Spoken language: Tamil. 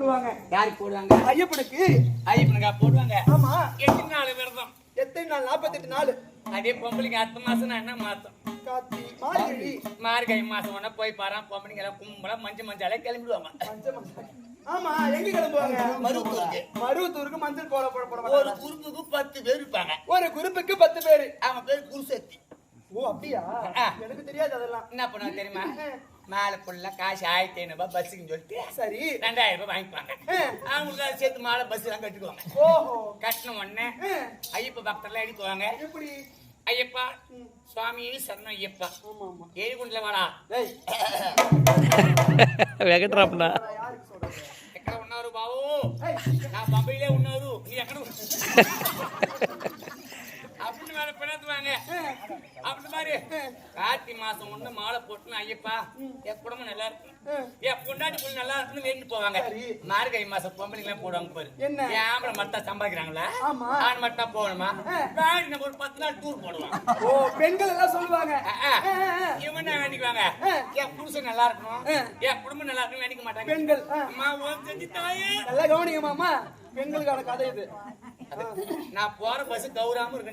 போடுவாங்க. யாருக்கு போடுவாங்க? ஐயப்பனுக்கு. ஐயப்பனுக்கா போடுவாங்க? ஆமா. எத்தனை நாள் விரதம்? எத்தனை நாள்? 48 நாள். அதே பொம்பளைக்கு அடுத்த மாசம் என்ன மாசம்? கார்த்தி மார்கழி. மார்கழி மாசம் ஒண்ணா போய் பாரு பொம்பளைங்க எல்லாம் கும்பலா மஞ்சளாலே கிளம்பிடுவாங்க. ஆமா, எங்க கிளம்புவாங்க? மருவத்தூருக்கு. மருவத்தூருக்கு மஞ்சள் கோலம் போடுவாங்க. ஒரு குரூப்புக்கு 10 பேர் இருப்பாங்க. ஒரு குரூப்புக்கு 10 பேர். அவன் பேர் குருசக்தி. ஓ அப்படியா? எனக்கு தெரியாது அதெல்லாம். என்ன பண்ண தெரியுமா? மேல ஃபுல்லா காசு 1500 பஸ்ஸுக்கு சொல்லிட்டு சரி 2000 வாங்கிப்பாங்க. அவங்களுக்கு அதை சேர்த்து மாலை பஸ் எல்லாம் கட்டுக்குவாங்க. ஓஹோ. கட்டின உடனே ஐயப்ப பக்தர்லாம் அடிக்குவாங்க. எப்படி? ஐயப்பா சுவாமி சரணம் ஐயப்பா. ஆமா ஆமா. ஏரிகுண்டில வாடா. டேய் வெகட்றாப்னா யாருக்கு சொல்றது? ఎక్కడ ఉన్నారు బాబు? నా బొంబాయిలే ఉన్నారు. నీ ఎక్కడ அப்படின்னு மேல பிணத்துவாங்க. அப்படி மாதிரி கார்த்தி மாசம் ஒண்ணு மாலை போட்டுன்னு ஐயப்பா என் குடும்பம் நல்லா இருக்கும், என் பொண்டாட்டி பொண்ணு நல்லா இருக்குன்னு வேண்டிட்டு போவாங்க. மார்கழி மாசம் பொம்பளைங்க எல்லாம் போடுவாங்க பாரு. என்ன? என் ஆம்பளை மட்டும் சம்பாதிக்கிறாங்களா? ஆமா. ஆண் மட்டும் போகணுமா? வேண்டி நம்ம ஒரு 10 நாள் டூர் போடுவோம். ஓ பெண்கள் எல்லாம் சொல்லுவாங்க. இவன் என்ன வேண்டிக்குவாங்க? என் புருஷன் நல்லா இருக்கணும், என் குடும்பம் நல்லா இருக்கணும் வேண்டிக்க மாட்டாங்க பெண்கள். அம்மா ஓம் செஞ்சு தாயே. நல்லா கவனிங்க மாமா, பெண்களுக்கான கதை இது. நான் போற பஸ் கௌராம இருக்கு.